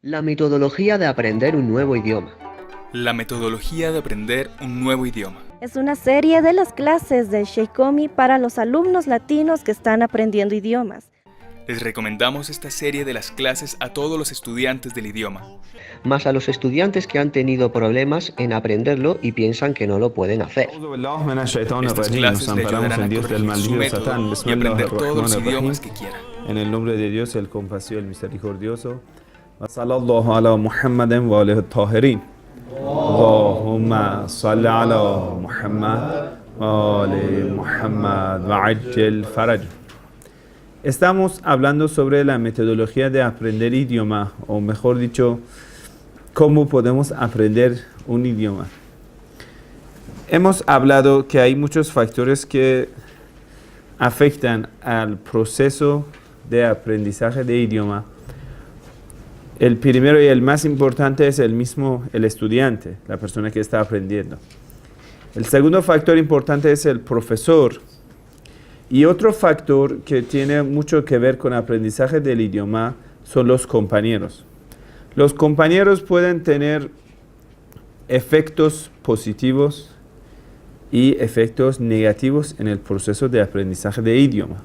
La metodología de aprender un nuevo idioma. La metodología de aprender un nuevo idioma. Es una serie de las clases de Sheikh Ommy para los alumnos latinos que están aprendiendo idiomas. Les recomendamos esta serie de las clases a todos los estudiantes del idioma, Más a los estudiantes que han tenido problemas en aprenderlo y piensan que no lo pueden hacer. Estas clases le ayudarán a corregir su método y aprender todos los idiomas que quieran. En el nombre de Dios, el compasivo, el misericordioso. Sallallahu ala Muhammadin wa alihi tahirin. Allahumma salli ala Muhammad wa ali Muhammad wa ajil faraj. Estamos hablando sobre la metodología de aprender idioma, o mejor dicho, cómo podemos aprender un idioma. Hemos hablado que hay muchos factores que afectan al proceso de aprendizaje de idioma. El primero y el más importante es el estudiante, la persona que está aprendiendo. El segundo factor importante es el profesor. Y otro factor que tiene mucho que ver con aprendizaje del idioma son los compañeros. Los compañeros pueden tener efectos positivos y efectos negativos en el proceso de aprendizaje de idioma.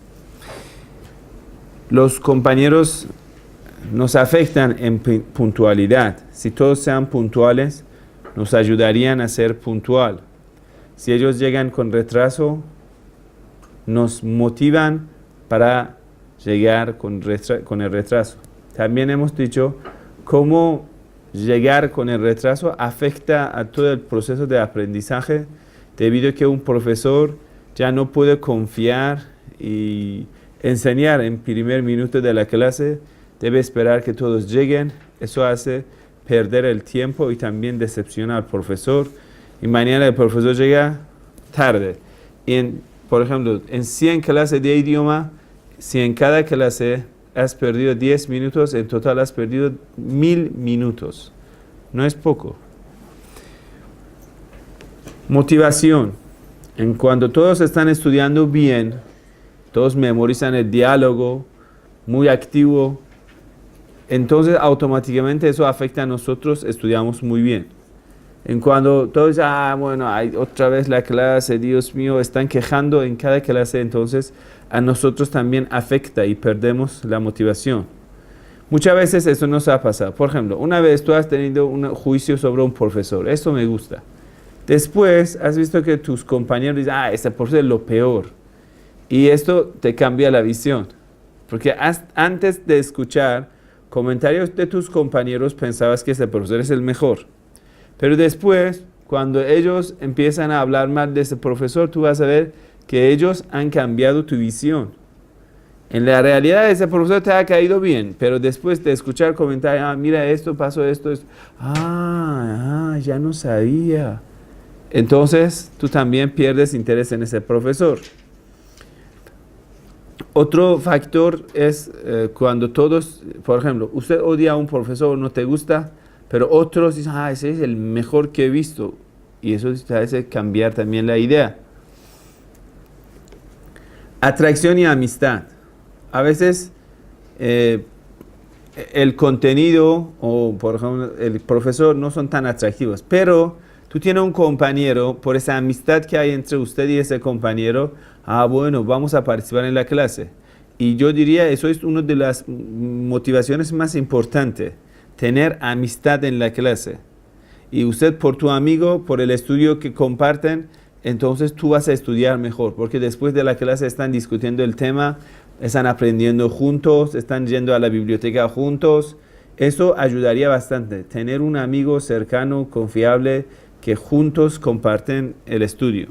Los compañeros nos afectan en puntualidad. Si todos sean puntuales, nos ayudarían a ser puntual. Si ellos llegan con retraso, nos motivan para llegar con el retraso. También hemos dicho cómo llegar con el retraso afecta a todo el proceso de aprendizaje, debido a que un profesor ya no puede confiar y enseñar en primer minuto de la clase, debe esperar que todos lleguen. Eso hace perder el tiempo y también decepciona al profesor. Y mañana el profesor llega tarde. Por ejemplo, en 100 clases de idioma, si en cada clase has perdido 10 minutos, en total has perdido 1000 minutos. No es poco. Motivación. Cuando todos están estudiando bien, todos memorizan el diálogo, muy activo, entonces automáticamente eso afecta a nosotros, estudiamos muy bien. Cuando todos, hay otra vez la clase, Dios mío, están quejando en cada clase, entonces a nosotros también afecta y perdemos la motivación. Muchas veces eso nos ha pasado. Por ejemplo, una vez tú has tenido un juicio sobre un profesor, esto me gusta. Después has visto que tus compañeros dicen, este profesor es lo peor. Y esto te cambia la visión. Porque antes de escuchar comentarios de tus compañeros pensabas que ese profesor es el mejor. Pero después, cuando ellos empiezan a hablar mal de ese profesor, tú vas a ver que ellos han cambiado tu visión. En la realidad, ese profesor te ha caído bien, pero después de escuchar comentarios, mira esto, pasó esto, ya no sabía. Entonces, tú también pierdes interés en ese profesor. Otro factor es cuando todos, por ejemplo, usted odia a un profesor, no te gusta, pero otros dicen, ese es el mejor que he visto. Y eso te hace cambiar también la idea. Atracción y amistad. A veces el contenido o, por ejemplo, el profesor no son tan atractivos, pero tú tienes un compañero, por esa amistad que hay entre usted y ese compañero, vamos a participar en la clase. Y yo diría, eso es una de las motivaciones más importantes, tener amistad en la clase. Y usted por tu amigo, por el estudio que comparten, entonces tú vas a estudiar mejor, porque después de la clase están discutiendo el tema, están aprendiendo juntos, están yendo a la biblioteca juntos. Eso ayudaría bastante, tener un amigo cercano, confiable, que juntos comparten el estudio.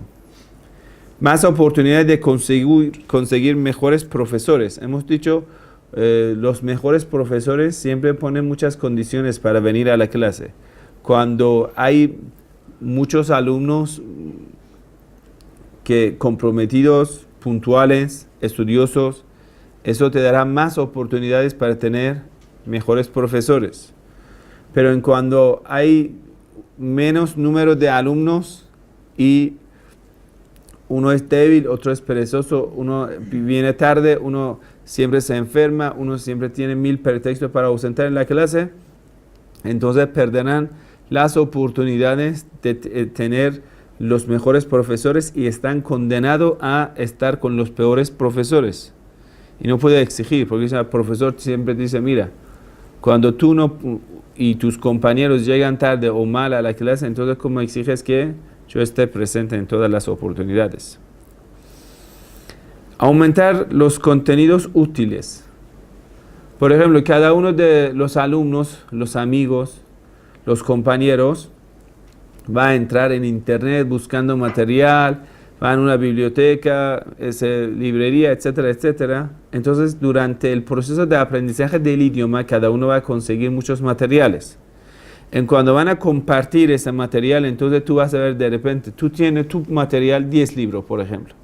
Más oportunidades de conseguir mejores profesores. Hemos dicho, los mejores profesores siempre ponen muchas condiciones para venir a la clase. Cuando hay muchos alumnos comprometidos, puntuales, estudiosos, eso te dará más oportunidades para tener mejores profesores. Pero cuando hay menos número de alumnos y uno es débil, otro es perezoso, uno viene tarde, uno siempre se enferma, uno siempre tiene 1000 pretextos para ausentar en la clase, entonces perderán las oportunidades de tener los mejores profesores y están condenados a estar con los peores profesores. Y no puede exigir, porque el profesor siempre dice, mira, cuando tú no y tus compañeros llegan tarde o mal a la clase, entonces ¿cómo exiges que yo esté presente en todas las oportunidades? Aumentar los contenidos útiles. Por ejemplo, cada uno de los alumnos, los amigos, los compañeros, va a entrar en internet buscando material, va a una biblioteca, librería, etcétera, etcétera. Entonces, durante el proceso de aprendizaje del idioma, cada uno va a conseguir muchos materiales. En cuando van a compartir ese material, entonces tú vas a ver de repente, tú tienes tu material 10 libros, por ejemplo.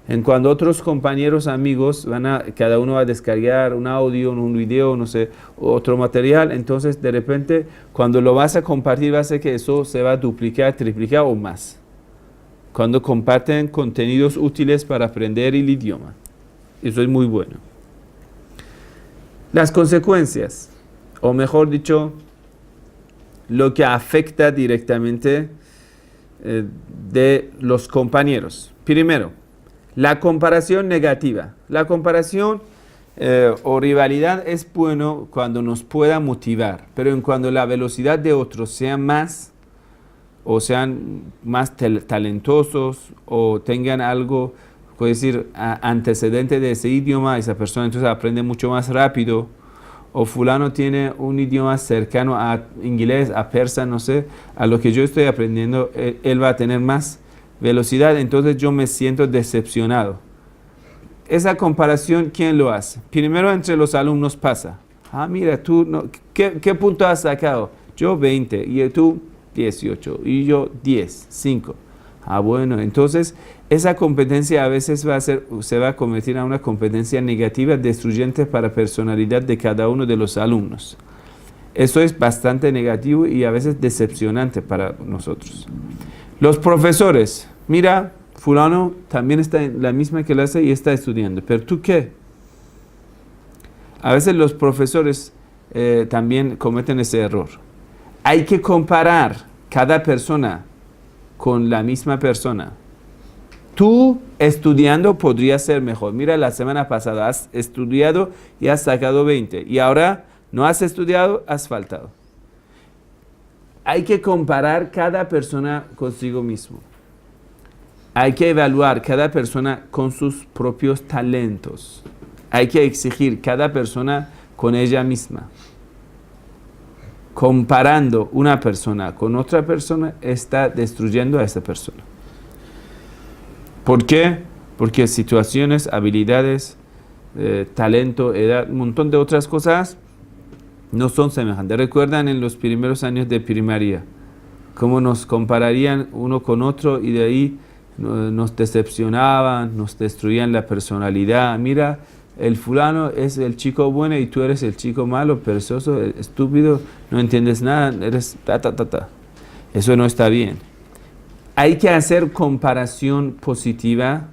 En cuando otros compañeros, amigos, cada uno va a descargar un audio, un video, no sé, otro material, entonces de repente cuando lo vas a compartir va a ser que eso se va a duplicar, triplicar o más. Cuando comparten contenidos útiles para aprender el idioma. Eso es muy bueno. Las consecuencias, o mejor dicho, lo que afecta directamente de los compañeros. Primero, la comparación negativa. La comparación o rivalidad es bueno cuando nos pueda motivar, pero en cuando la velocidad de otros sea más o sean más talentosos o tengan algo, puede decir, antecedente de ese idioma, esa persona entonces aprende mucho más rápido, o fulano tiene un idioma cercano a inglés, a persa, no sé, a lo que yo estoy aprendiendo, él va a tener más velocidad, entonces yo me siento decepcionado. Esa comparación, ¿quién lo hace? Primero entre los alumnos pasa. Mira, tú, ¿qué punto has sacado? Yo 20, y tú 18, y yo 10, 5. Bueno, entonces esa competencia a veces se va a convertir en una competencia negativa, destruyente para la personalidad de cada uno de los alumnos. Eso es bastante negativo y a veces decepcionante para nosotros. Los profesores, mira, fulano también está en la misma clase y está estudiando, pero ¿tú qué? A veces los profesores también cometen ese error. Hay que comparar cada persona con la misma persona. Tú estudiando podrías ser mejor. Mira, la semana pasada has estudiado y has sacado 20 y ahora no has estudiado, has faltado. Hay que comparar cada persona consigo mismo. Hay que evaluar cada persona con sus propios talentos. Hay que exigir cada persona con ella misma. Comparando una persona con otra persona está destruyendo a esa persona. ¿Por qué? Porque situaciones, habilidades, talento, edad, un montón de otras cosas no son semejantes. ¿Recuerdan en los primeros años de primaria cómo nos compararían uno con otro y de ahí nos decepcionaban, nos destruían la personalidad? Mira, el fulano es el chico bueno y tú eres el chico malo, perezoso, estúpido, no entiendes nada, eres ta. Eso no está bien. Hay que hacer comparación positiva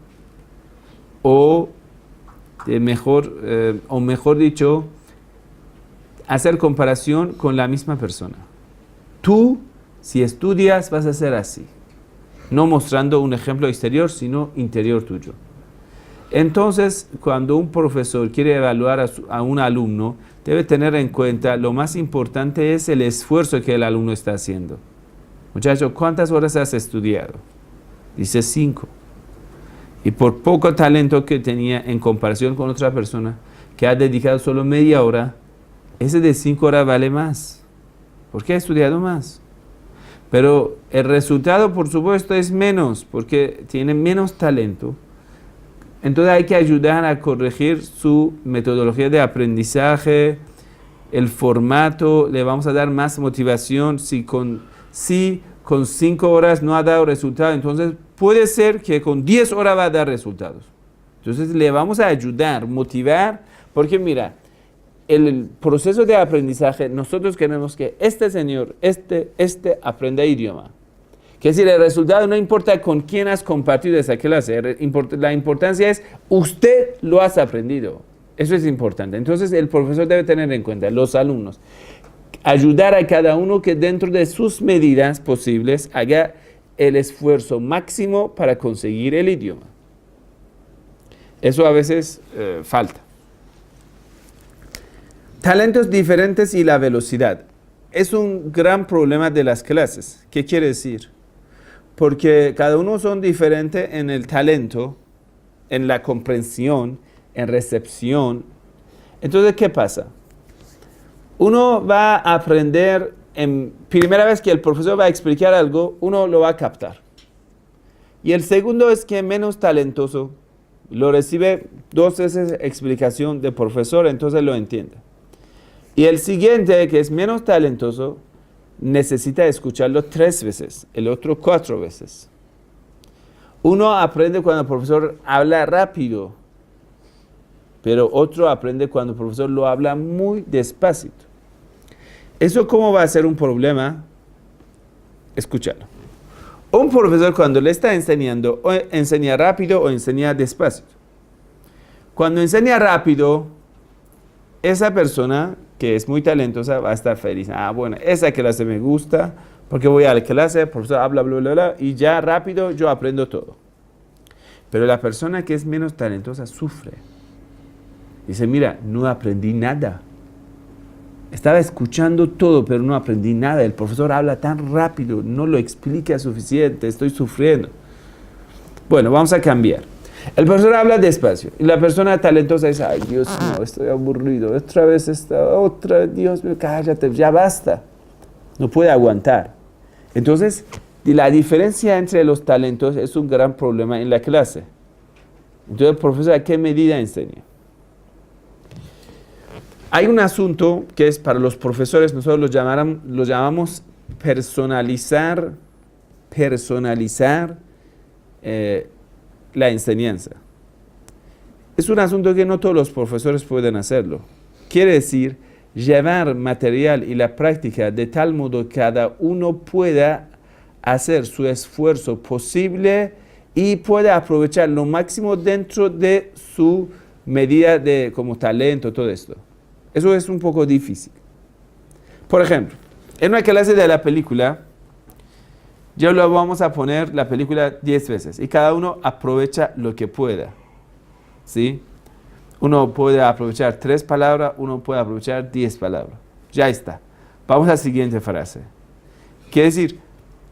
o mejor dicho, hacer comparación con la misma persona. Tú, si estudias, vas a ser así. No mostrando un ejemplo exterior, sino interior tuyo. Entonces, cuando un profesor quiere evaluar a un alumno, debe tener en cuenta lo más importante es el esfuerzo que el alumno está haciendo. Muchacho, ¿cuántas horas has estudiado? Dice 5. Y por poco talento que tenía en comparación con otra persona que ha dedicado solo media hora, ese de 5 horas vale más, porque ha estudiado más. Pero el resultado, por supuesto, es menos, porque tiene menos talento. Entonces hay que ayudar a corregir su metodología de aprendizaje, el formato, le vamos a dar más motivación. Si con 5 horas no ha dado resultado, entonces puede ser que con 10 horas va a dar resultados. Entonces le vamos a ayudar, motivar, porque mira, el proceso de aprendizaje, nosotros queremos que este señor, aprenda idioma. Que decir, el resultado no importa con quién has compartido esa clase, la importancia es, usted lo has aprendido. Eso es importante. Entonces el profesor debe tener en cuenta, los alumnos, ayudar a cada uno que dentro de sus medidas posibles haga el esfuerzo máximo para conseguir el idioma. Eso a veces falta. Talentos diferentes y la velocidad. Es un gran problema de las clases. ¿Qué quiere decir? Porque cada uno son diferentes en el talento, en la comprensión, en recepción. Entonces, ¿qué pasa? Uno va a aprender, en primera vez que el profesor va a explicar algo, uno lo va a captar. Y el segundo es que menos talentoso lo recibe 2 veces explicación del profesor, entonces lo entiende. Y el siguiente, que es menos talentoso, necesita escucharlo 3 veces, el otro 4 veces. Uno aprende cuando el profesor habla rápido, pero otro aprende cuando el profesor lo habla muy despacito. ¿Eso cómo va a ser un problema? Escúchalo. Un profesor cuando le está enseñando, o enseña rápido o enseña despacio. Cuando enseña rápido, esa persona que es muy talentosa va a estar feliz. Ah, bueno, esa clase me gusta, porque voy a la clase, el profesor habla, bla, bla, bla, y ya rápido yo aprendo todo. Pero la persona que es menos talentosa sufre. Dice, mira, no aprendí nada. Estaba escuchando todo, pero no aprendí nada. El profesor habla tan rápido, no lo explica suficiente, estoy sufriendo. Bueno, vamos a cambiar. El profesor habla despacio y la persona talentosa dice, ay, Dios mío, estoy aburrido. Otra vez Dios mío, cállate, ya basta. No puede aguantar. Entonces, la diferencia entre los talentos es un gran problema en la clase. Entonces, el profesor, ¿a qué medida enseña? Hay un asunto que es para los profesores, nosotros lo llamamos personalizar la enseñanza. Es un asunto que no todos los profesores pueden hacerlo. Quiere decir, llevar material y la práctica de tal modo que cada uno pueda hacer su esfuerzo posible y pueda aprovechar lo máximo dentro de su medida de como talento, todo esto. Eso es un poco difícil. Por ejemplo, en una clase de la película, yo lo vamos a poner la película 10 veces y cada uno aprovecha lo que pueda. ¿Sí? Uno puede aprovechar 3 palabras, uno puede aprovechar 10 palabras. Ya está. Vamos a la siguiente frase. Quiere decir,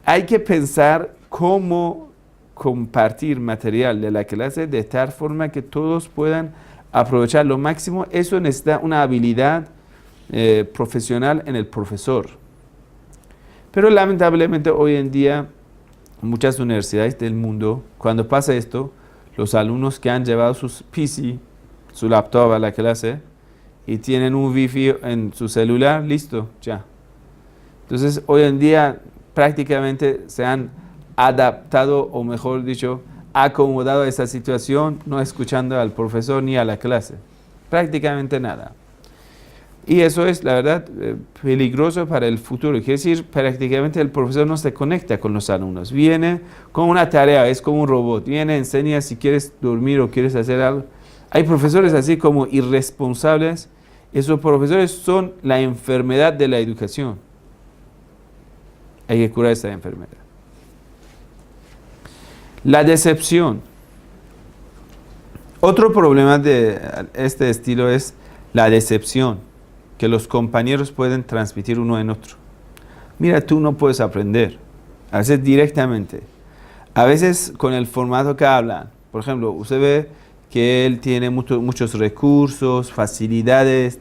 hay que pensar cómo compartir material de la clase de tal forma que todos puedan aprovechar lo máximo. Eso necesita una habilidad profesional en el profesor. Pero lamentablemente hoy en día, muchas universidades del mundo, cuando pasa esto, los alumnos que han llevado sus PC, su laptop a la clase, y tienen un wifi en su celular, listo, ya. Entonces, hoy en día prácticamente se han adaptado, o mejor dicho, acomodado a esa situación, no escuchando al profesor ni a la clase. Prácticamente nada. Y eso es, la verdad, peligroso para el futuro. Quiere decir, prácticamente el profesor no se conecta con los alumnos. Viene con una tarea, es como un robot. Viene, enseña si quieres dormir o quieres hacer algo. Hay profesores así como irresponsables. Esos profesores son la enfermedad de la educación. Hay que curar esa enfermedad. La decepción. Otro problema de este estilo es la decepción que los compañeros pueden transmitir uno en otro. Mira, tú no puedes aprender. A veces directamente. A veces con el formato que hablan. Por ejemplo, usted ve que él tiene muchos recursos, facilidades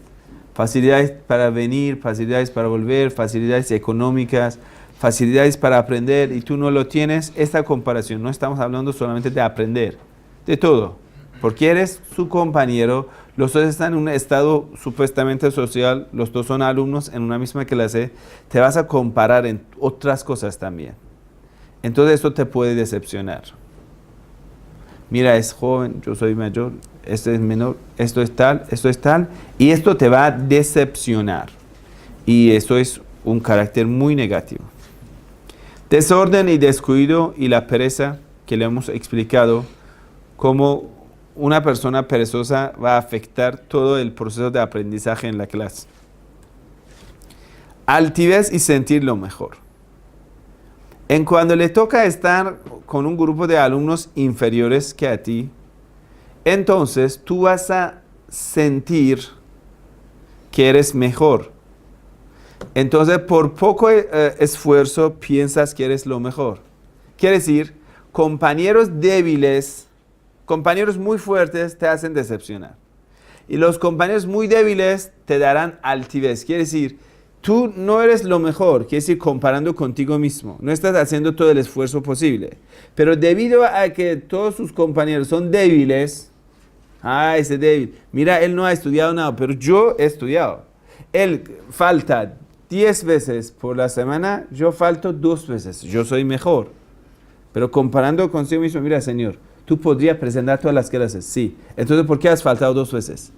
para venir, facilidades para volver, facilidades económicas, facilidades para aprender y tú no lo tienes. Esta comparación, no estamos hablando solamente de aprender, de todo. Porque eres su compañero, los dos están en un estado supuestamente social, los dos son alumnos en una misma clase, te vas a comparar en otras cosas también. Entonces esto te puede decepcionar. Mira, es joven, yo soy mayor, este es menor, esto es tal, y esto te va a decepcionar. Y eso es un carácter muy negativo. Desorden y descuido y la pereza que le hemos explicado, cómo una persona perezosa va a afectar todo el proceso de aprendizaje en la clase. altivez y sentirlo mejor. En cuando le toca estar con un grupo de alumnos inferiores que a ti, entonces tú vas a sentir que eres mejor. Entonces, por poco esfuerzo piensas que eres lo mejor. Quiere decir, compañeros débiles, compañeros muy fuertes te hacen decepcionar. Y los compañeros muy débiles te darán altivez. Quiere decir, tú no eres lo mejor, quiere decir, comparando contigo mismo. No estás haciendo todo el esfuerzo posible. Pero debido a que todos sus compañeros son débiles, ese débil, mira, él no ha estudiado nada, pero yo he estudiado. Él falta 10 veces por la semana, yo falto 2 veces. Yo soy mejor. Pero comparando consigo mismo, mira, Señor, tú podrías presentar todas las clases. Sí. Entonces, ¿por qué has faltado 2 veces?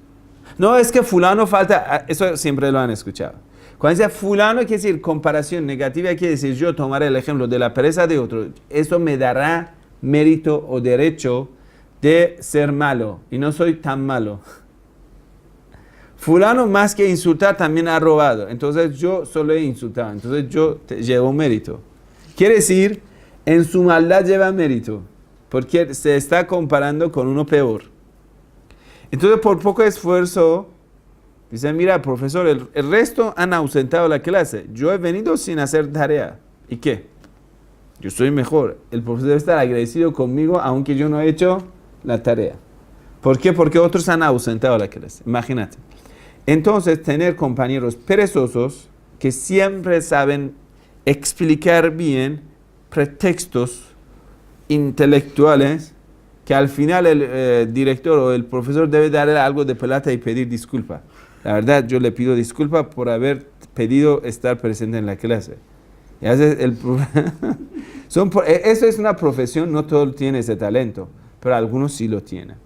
No, es que fulano falta. Eso siempre lo han escuchado. Cuando dice fulano, quiere decir comparación negativa, quiere decir yo tomaré el ejemplo de la pereza de otro. Eso me dará mérito o derecho de ser malo. Y no soy tan malo. Fulano, más que insultar, también ha robado. Entonces yo solo he insultado. Entonces yo llevo mérito. Quiere decir, en su maldad lleva mérito. Porque se está comparando con uno peor. Entonces, por poco esfuerzo, dice, mira, profesor, el resto han ausentado la clase. Yo he venido sin hacer tarea. ¿Y qué? Yo soy mejor. El profesor debe estar agradecido conmigo, aunque yo no he hecho la tarea. ¿Por qué? Porque otros han ausentado la clase. Imagínate. Entonces, tener compañeros perezosos que siempre saben explicar bien pretextos intelectuales que al final el director o el profesor debe darle algo de plata y pedir disculpa. La verdad, yo le pido disculpa por haber pedido estar presente en la clase. Y eso es una profesión, no todo tiene ese talento, pero algunos sí lo tienen.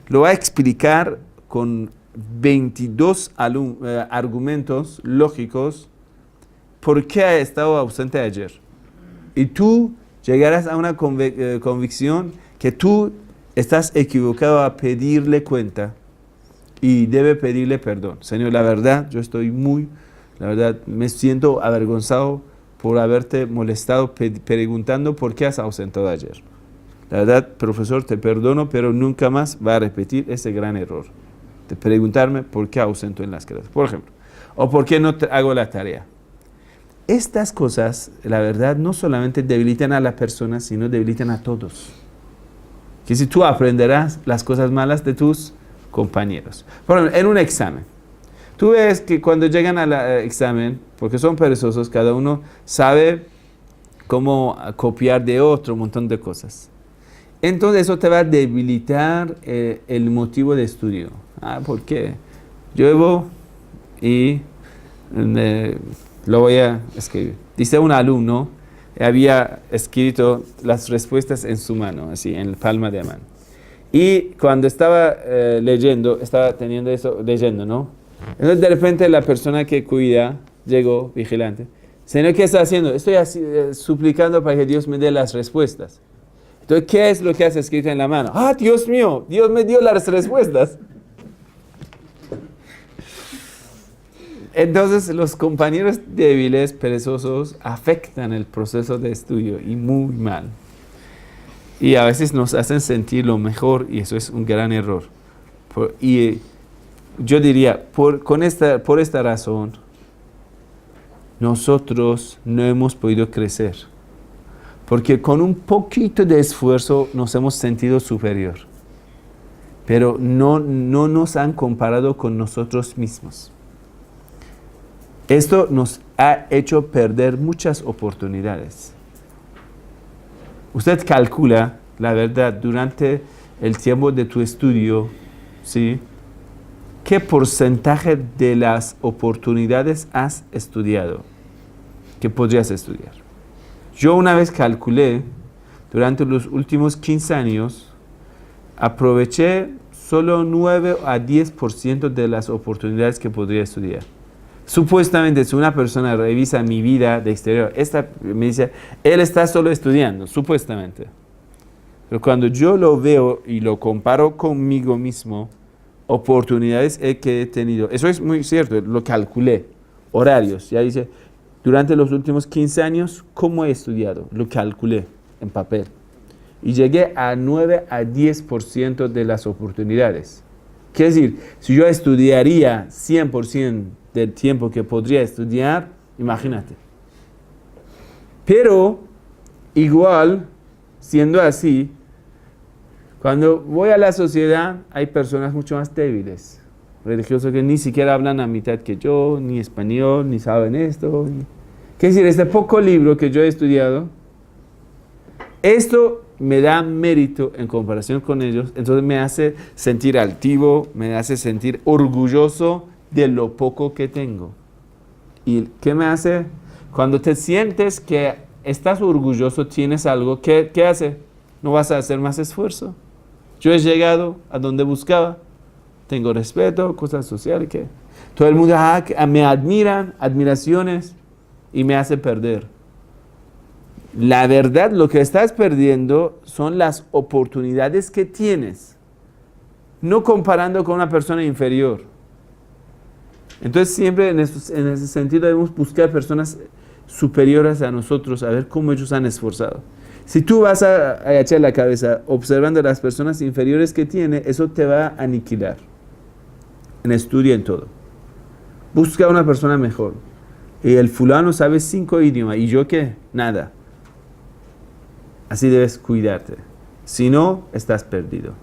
Lo va a explicar con 22 argumentos lógicos por qué ha estado ausente ayer. Y tú llegarás a una convicción que tú estás equivocado a pedirle cuenta y debe pedirle perdón. Señor, la verdad, la verdad, me siento avergonzado por haberte molestado preguntando por qué has ausentado ayer. La verdad, profesor, te perdono, pero nunca más va a repetir ese gran error de preguntarme por qué ausento en las clases, por ejemplo, o por qué no hago la tarea. Estas cosas, la verdad, no solamente debilitan a la persona, sino debilitan a todos. Que si tú aprenderás las cosas malas de tus compañeros. Por ejemplo, en un examen. Tú ves que cuando llegan al examen, porque son perezosos, cada uno sabe cómo copiar de otro, un montón de cosas. Entonces eso te va a debilitar el motivo de estudio. ¿Por qué? Llevo y lo voy a escribir. Dice un alumno, había escrito las respuestas en su mano, así, en la palma de la mano. Y cuando estaba leyendo, ¿no? Entonces de repente la persona que cuida llegó, vigilante. Señor, ¿qué está haciendo? Estoy así, suplicando para que Dios me dé las respuestas. Entonces, ¿qué es lo que has escrito en la mano? Dios mío, Dios me dio las respuestas. Entonces, los compañeros débiles, perezosos, afectan el proceso de estudio y muy mal. Y a veces nos hacen sentir lo mejor y eso es un gran error. Y yo diría, por esta razón, nosotros no hemos podido crecer. Porque con un poquito de esfuerzo nos hemos sentido superior. Pero no nos han comparado con nosotros mismos. Esto nos ha hecho perder muchas oportunidades. Usted calcula, la verdad, durante el tiempo de tu estudio, ¿sí? ¿Qué porcentaje de las oportunidades has estudiado que podrías estudiar? Yo una vez calculé, durante los últimos 15 años, aproveché solo 9 a 10% de las oportunidades que podría estudiar. Supuestamente, si una persona revisa mi vida de exterior, me dice, él está solo estudiando, supuestamente. Pero cuando yo lo veo y lo comparo conmigo mismo, oportunidades que he tenido, eso es muy cierto, lo calculé, horarios, ya dice, durante los últimos 15 años, ¿cómo he estudiado? Lo calculé en papel. Y llegué a 9 a 10% de las oportunidades. Quiere decir, si yo estudiaría 100% del tiempo que podría estudiar, imagínate. Pero, igual, siendo así, cuando voy a la sociedad, hay personas mucho más débiles, religiosos que ni siquiera hablan a mitad que yo, ni español, ni saben esto. Quiere decir, este poco libro que yo he estudiado, esto me da mérito en comparación con ellos, entonces me hace sentir altivo, me hace sentir orgulloso de lo poco que tengo. ¿Y qué me hace? Cuando te sientes que estás orgulloso, tienes algo, ¿qué hace? ¿No vas a hacer más esfuerzo? Yo he llegado a donde buscaba, tengo respeto, cosas sociales, que todo el mundo me admiran, admiraciones, y me hace perder. La verdad, lo que estás perdiendo son las oportunidades que tienes, no comparando con una persona inferior. Entonces siempre en ese sentido debemos buscar personas superiores a nosotros, a ver cómo ellos han esforzado. Si tú vas a agachar la cabeza observando a las personas inferiores que tiene, eso te va a aniquilar. En estudio, en todo. Busca a una persona mejor. Y el fulano sabe 5 idiomas, ¿y yo qué? Nada. Así debes cuidarte. Si no, estás perdido.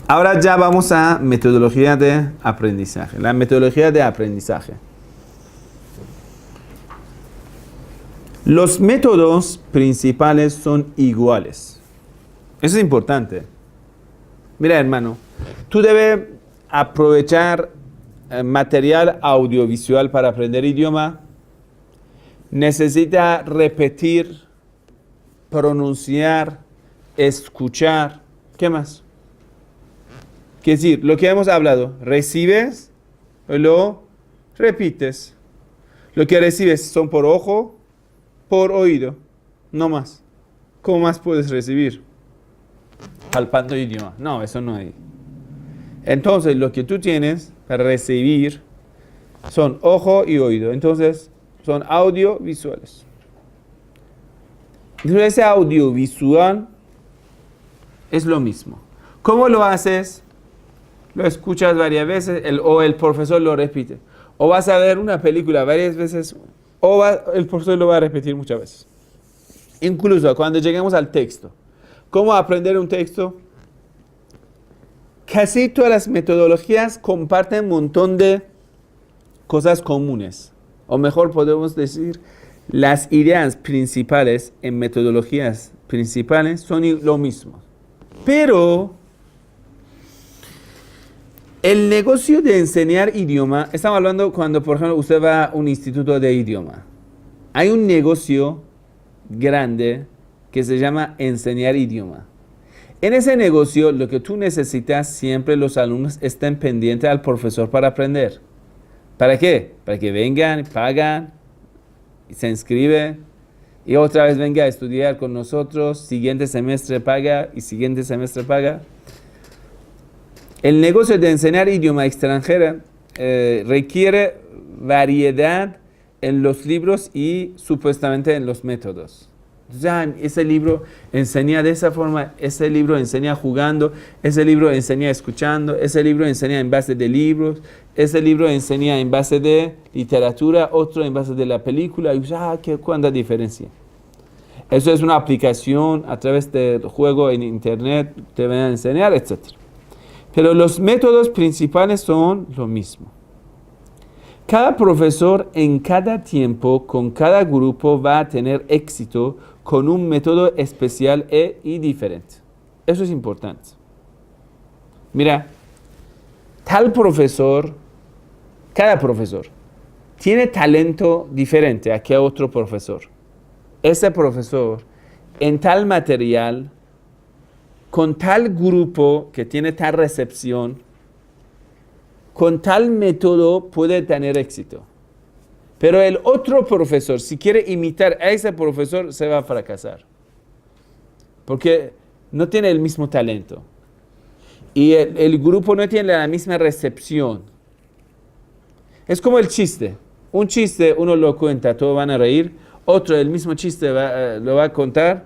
Ahora ya vamos a metodología de aprendizaje. La metodología de aprendizaje. Los métodos principales son iguales. Eso es importante. Mira, hermano, tú debes aprovechar material audiovisual para aprender idioma. Necesita repetir, pronunciar, escuchar. ¿Qué más? Quiere decir, lo que hemos hablado, recibes, lo repites. Lo que recibes son por ojo, por oído, no más. ¿Cómo más puedes recibir? Palpando idioma. No, eso no hay. Entonces, lo que tú tienes para recibir son ojo y oído. Entonces, son audiovisuales. Entonces, ese audiovisual es lo mismo. ¿Cómo lo haces? Lo escuchas varias veces o el profesor lo repite. O vas a ver una película varias veces o el profesor lo va a repetir muchas veces. Incluso cuando lleguemos al texto. ¿Cómo aprender un texto? Casi todas las metodologías comparten un montón de cosas comunes. O mejor podemos decir, las ideas principales en metodologías principales son lo mismo. Pero el negocio de enseñar idioma, estamos hablando cuando, por ejemplo, usted va a un instituto de idioma. Hay un negocio grande que se llama enseñar idioma. En ese negocio, lo que tú necesitas, siempre los alumnos estén pendientes al profesor para aprender. ¿Para qué? Para que vengan, pagan, se inscriben y otra vez venga a estudiar con nosotros, siguiente semestre paga y siguiente semestre paga. El negocio de enseñar idioma extranjera requiere variedad en los libros y supuestamente en los métodos. Ya ese libro enseña de esa forma, ese libro enseña jugando, ese libro enseña escuchando, ese libro enseña en base de libros, ese libro enseña en base de literatura, otro en base de la película. Y ¿cuánta diferencia? Eso es una aplicación a través de juego en internet, te van a enseñar, etc. Pero los métodos principales son lo mismo. Cada profesor en cada tiempo, con cada grupo, va a tener éxito con un método especial y diferente. Eso es importante. Mira, tal profesor, cada profesor, tiene talento diferente a que otro profesor. Ese profesor, en tal material, con tal grupo que tiene tal recepción, con tal método puede tener éxito. Pero el otro profesor, si quiere imitar a ese profesor, se va a fracasar. Porque no tiene el mismo talento. Y el grupo no tiene la misma recepción. Es como el chiste. Un chiste uno lo cuenta, todos van a reír. Otro, el mismo chiste lo va a contar,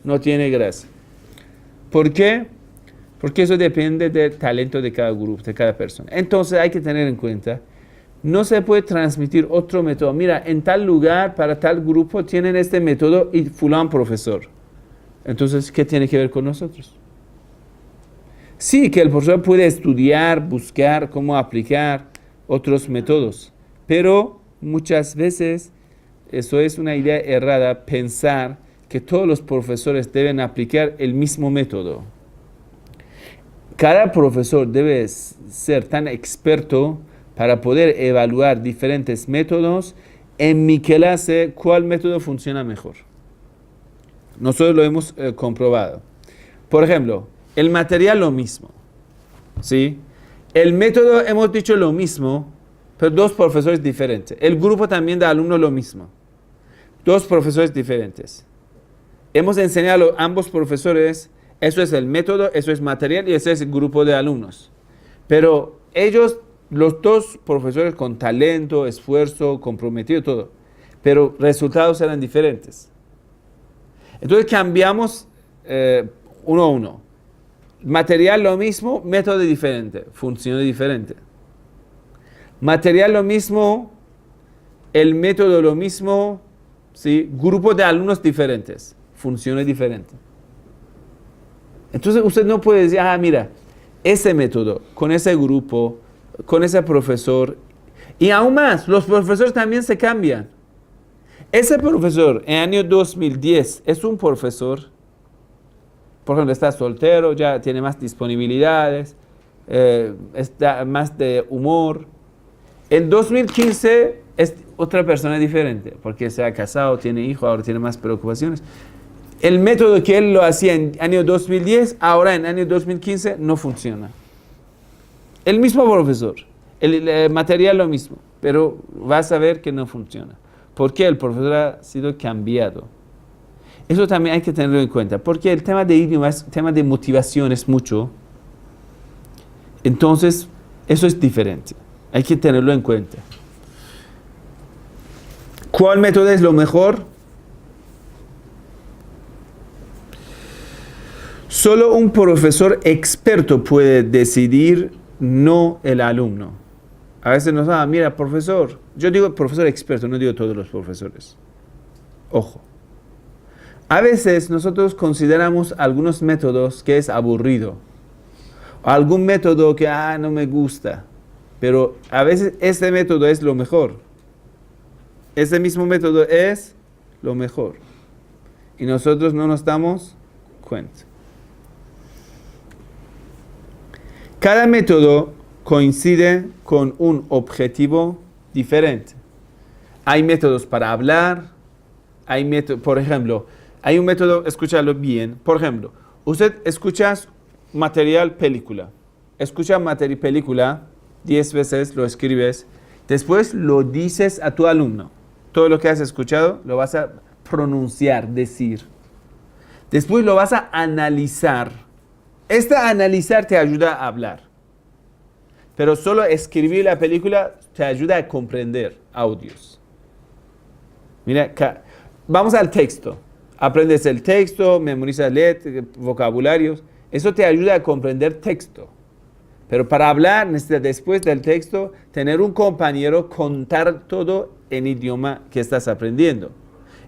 no tiene gracia. ¿Por qué? Porque eso depende del talento de cada grupo, de cada persona. Entonces hay que tener en cuenta, no se puede transmitir otro método. Mira, en tal lugar, para tal grupo, tienen este método y fulano profesor. Entonces, ¿qué tiene que ver con nosotros? Sí, que el profesor puede estudiar, buscar cómo aplicar otros métodos, pero muchas veces eso es una idea errada, pensar que todos los profesores deben aplicar el mismo método. Cada profesor debe ser tan experto para poder evaluar diferentes métodos. En mi clase, ¿cuál método funciona mejor? Nosotros lo hemos comprobado. Por ejemplo, el material lo mismo, ¿sí? El método hemos dicho lo mismo, pero dos profesores diferentes. El grupo también de alumnos lo mismo. Dos profesores diferentes. Hemos enseñado a ambos profesores, eso es el método, eso es material y ese es el grupo de alumnos. Pero ellos, los dos profesores con talento, esfuerzo, comprometido, todo. Pero resultados eran diferentes. Entonces cambiamos uno a uno. Material lo mismo, método diferente, función diferente. Material lo mismo, el método lo mismo, ¿sí? Grupo de alumnos diferentes, funciones diferentes. Entonces usted no puede decir, mira, ese método, con ese grupo, con ese profesor, y aún más, los profesores también se cambian. Ese profesor en el año 2010 es un profesor, por ejemplo, está soltero, ya tiene más disponibilidades, está más de humor. En 2015 es otra persona diferente, porque se ha casado, tiene hijos, ahora tiene más preocupaciones. El método que él lo hacía en año 2010, ahora en año 2015 no funciona. El mismo profesor, el material lo mismo, pero vas a ver que no funciona. Porque el profesor ha sido cambiado. Eso también hay que tenerlo en cuenta, porque el tema de idiomas, el tema de motivación es mucho. Entonces, eso es diferente. Hay que tenerlo en cuenta. ¿Cuál método es lo mejor? Solo un profesor experto puede decidir, no el alumno. A veces nos da, mira, profesor, yo digo profesor experto, no digo todos los profesores. Ojo. A veces nosotros consideramos algunos métodos que es aburrido. O algún método que, no me gusta. Pero a veces este método es lo mejor. Ese mismo método es lo mejor. Y nosotros no nos damos cuenta. Cada método coincide con un objetivo diferente. Hay métodos para hablar, hay métodos, por ejemplo, hay un método, escúchalo bien, por ejemplo, usted escucha material película, escucha material película 10 veces, lo escribes, después lo dices a tu alumno. Todo lo que has escuchado lo vas a pronunciar, decir. Después lo vas a analizar. Analizar te ayuda a hablar. Pero solo escribir la película te ayuda a comprender audios. Mira, vamos al texto. Aprendes el texto, memorizas letras, vocabularios. Eso te ayuda a comprender texto. Pero para hablar, necesitas después del texto tener un compañero, contar todo en idioma que estás aprendiendo.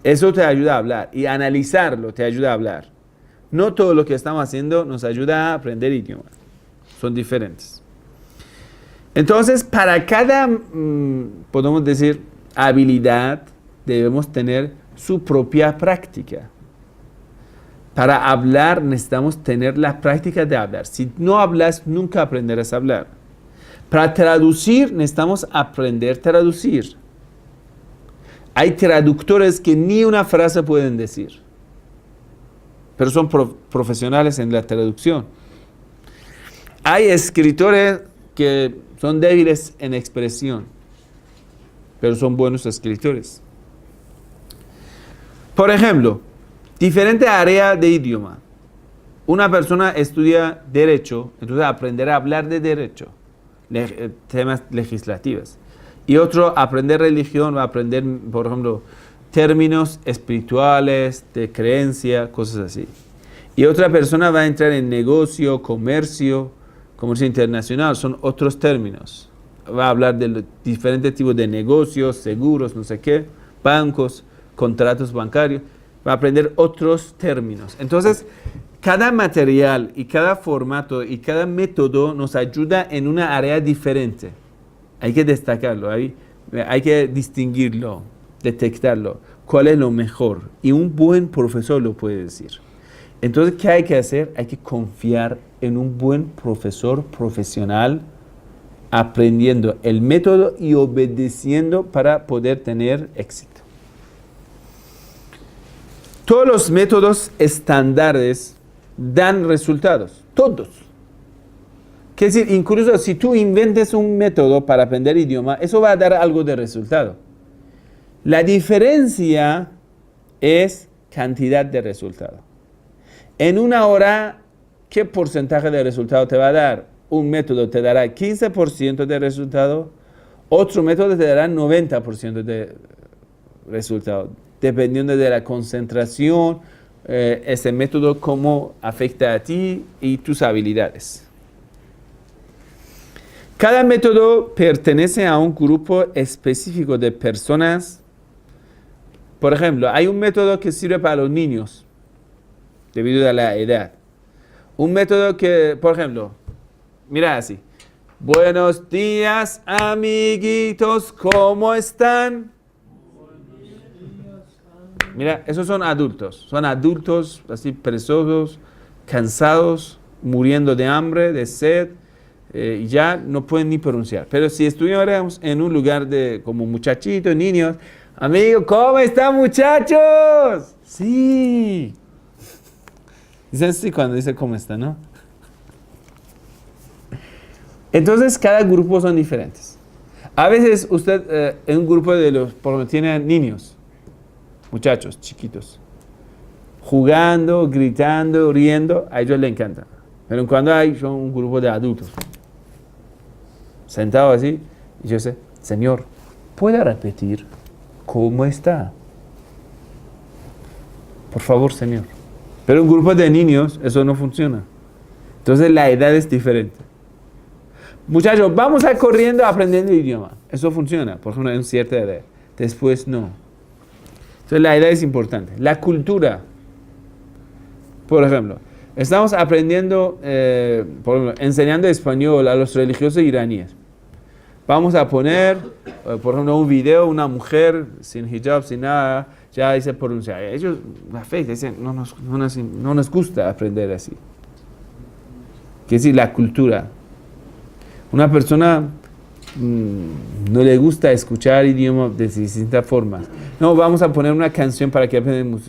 Eso te ayuda a hablar. Y analizarlo te ayuda a hablar. No todo lo que estamos haciendo nos ayuda a aprender idioma. Son diferentes. Entonces, para cada, podemos decir, habilidad, debemos tener su propia práctica. Para hablar, necesitamos tener la práctica de hablar. Si no hablas, nunca aprenderás a hablar. Para traducir, necesitamos aprender a traducir. Hay traductores que ni una frase pueden decir, pero son profesionales en la traducción. Hay escritores que son débiles en expresión, pero son buenos escritores. Por ejemplo, diferente área de idioma. Una persona estudia derecho, entonces aprenderá a hablar de derecho, temas legislativos. Y otro, aprender religión, va a aprender, por ejemplo, términos espirituales, de creencia, cosas así. Y otra persona va a entrar en negocio, comercio internacional, son otros términos. Va a hablar de los diferentes tipos de negocios, seguros, no sé qué, bancos, contratos bancarios. Va a aprender otros términos. Entonces, cada material y cada formato y cada método nos ayuda en una área diferente. Hay que destacarlo, hay que distinguirlo, detectarlo. ¿Cuál es lo mejor? Y un buen profesor lo puede decir. Entonces, ¿qué hay que hacer? Hay que confiar en un buen profesor profesional, aprendiendo el método y obedeciendo para poder tener éxito. Todos los métodos estándares dan resultados, todos. Quiere decir, incluso si tú inventes un método para aprender idioma, eso va a dar algo de resultado. La diferencia es cantidad de resultado. En una hora, ¿qué porcentaje de resultado te va a dar? Un método te dará 15% de resultado, otro método te dará 90% de resultado, dependiendo de la concentración, ese método cómo afecta a ti y tus habilidades. Cada método pertenece a un grupo específico de personas. Por ejemplo, hay un método que sirve para los niños, debido a la edad. Un método que, por ejemplo, mira así. Buenos días, amiguitos, ¿cómo están? Mira, esos son adultos así perezosos, cansados, muriendo de hambre, de sed, ya no pueden ni pronunciar. Pero si estuviéramos en un lugar de como muchachitos, niños, amigos, ¿cómo están, muchachos? Sí. Dicen sí cuando dice cómo está, ¿no? Entonces, cada grupo son diferentes. A veces usted en un grupo de los, por ejemplo, tiene niños, muchachos chiquitos, jugando, gritando, riendo, a ellos les encanta. Pero cuando son un grupo de adultos, sentados así, y yo sé, Señor, ¿puede repetir cómo está? Por favor, Señor. Pero un grupo de niños, eso no funciona. Entonces la edad es diferente. Muchachos, vamos a corriendo aprendiendo el idioma. Eso funciona, por ejemplo, en cierta edad. Después no. Entonces la edad es importante. La cultura. Por ejemplo, estamos aprendiendo, por ejemplo, enseñando español a los religiosos iraníes. Vamos a poner, por ejemplo, un video, una mujer sin hijab, sin nada, ya dice pronunciar. Ellos, la fe, dicen, no nos gusta aprender así. ¿Qué es decir? La cultura. Una persona no le gusta escuchar idioma de distintas formas. No, vamos a poner una canción para que aprendan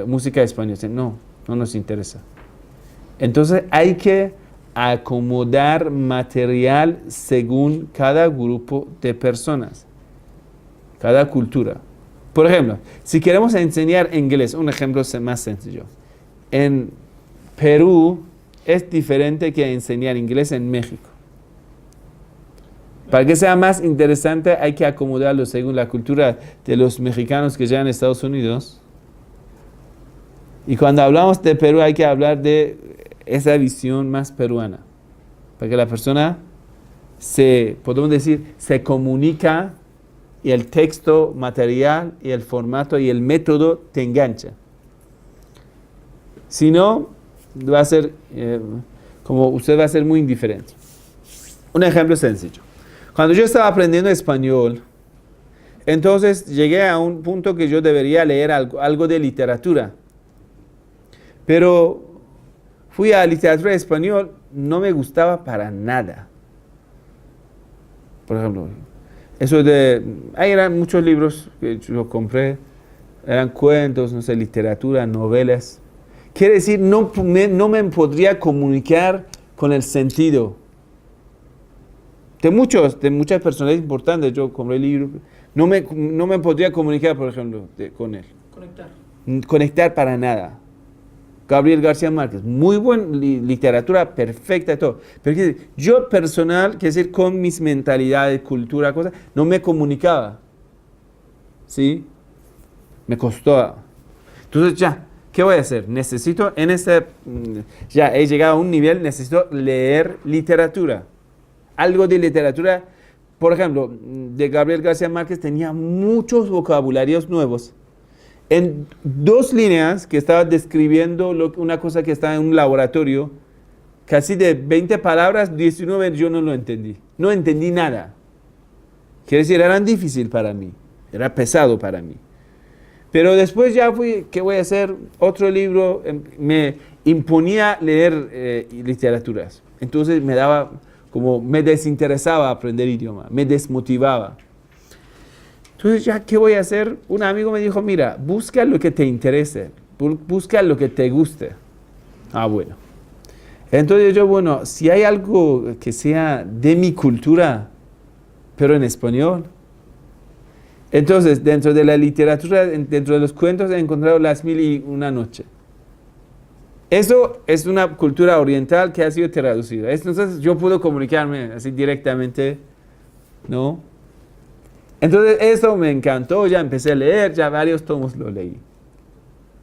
música española. No nos interesa. Entonces hay que acomodar material según cada grupo de personas, cada cultura. Por ejemplo, si queremos enseñar inglés, un ejemplo más sencillo. En Perú es diferente que enseñar inglés en México. Para que sea más interesante hay que acomodarlo según la cultura de los mexicanos que llegan a Estados Unidos. Y cuando hablamos de Perú hay que hablar de esa visión más peruana. Para que la persona podemos decir, se comunica y el texto material y el formato y el método te engancha. Si no, va a ser, como usted va a ser muy indiferente. Un ejemplo sencillo. Cuando yo estaba aprendiendo español, entonces llegué a un punto que yo debería leer algo de literatura. Pero fui a literatura español, no me gustaba para nada. Por ejemplo, ahí eran muchos libros que yo compré, eran cuentos, no sé, literatura, novelas. Quiere decir, no me podría comunicar con el sentido. De muchas personas importantes, yo compré libros, no me podría comunicar, por ejemplo, con él. Conectar para nada. Gabriel García Márquez, muy buena literatura, perfecta y todo. Pero yo personal, que decir, con mis mentalidades, cultura, cosas, no me comunicaba. ¿Sí? Me costó. Entonces ya, ¿qué voy a hacer? Necesito, ya he llegado a un nivel, necesito leer literatura. Algo de literatura, por ejemplo, de Gabriel García Márquez tenía muchos vocabularios nuevos. En 2 líneas que estaba describiendo una cosa que estaba en un laboratorio, casi de 20 palabras, 19 yo no lo entendí. No entendí nada. Quiere decir, era difícil para mí, era pesado para mí. Pero después ya fui, ¿qué voy a hacer? Otro libro, me imponía leer literaturas. Entonces me desinteresaba aprender idioma, me desmotivaba. Entonces ya, ¿qué voy a hacer? Un amigo me dijo, mira, busca lo que te interese, busca lo que te guste. Ah, bueno. Entonces yo, si hay algo que sea de mi cultura, pero en español. Entonces, dentro de la literatura, dentro de los cuentos, he encontrado Las Mil y Una Noche. Eso es una cultura oriental que ha sido traducida. Entonces, yo puedo comunicarme así directamente, ¿no? Entonces, eso me encantó. Ya empecé a leer, ya varios tomos lo leí.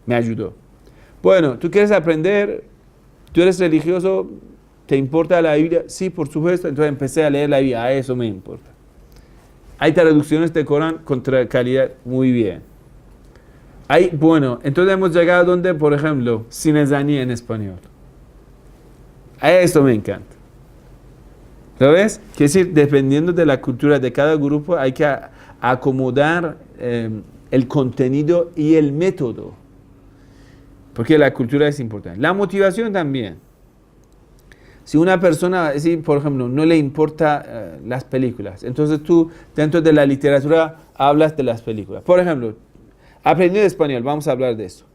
Me ayudó. Bueno, ¿tú quieres aprender? ¿Tú eres religioso? ¿Te importa la Biblia? Sí, por supuesto. Entonces, empecé a leer la Biblia. A eso me importa. Hay traducciones de Corán con calidad muy bien. Entonces hemos llegado a donde, por ejemplo, Sinezaní en español. A eso me encanta. ¿Lo ves? Quiere decir, dependiendo de la cultura de cada grupo, hay que acomodar el contenido y el método. Porque la cultura es importante. La motivación también. Si una persona, por ejemplo, no le importa las películas, entonces tú dentro de la literatura hablas de las películas. Por ejemplo, aprendiendo español, vamos a hablar de eso.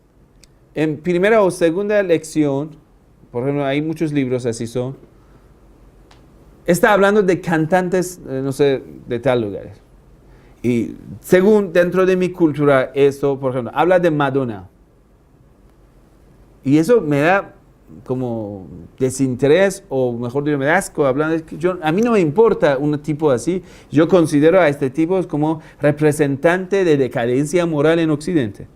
En primera o segunda lección, por ejemplo, hay muchos libros así son, está hablando de cantantes, no sé, de tal lugar. Y según dentro de mi cultura, eso, por ejemplo, habla de Madonna. Y eso me da como desinterés, o mejor dicho, me da asco hablando. A mí no me importa un tipo así. Yo considero a este tipo como representante de decadencia moral en Occidente.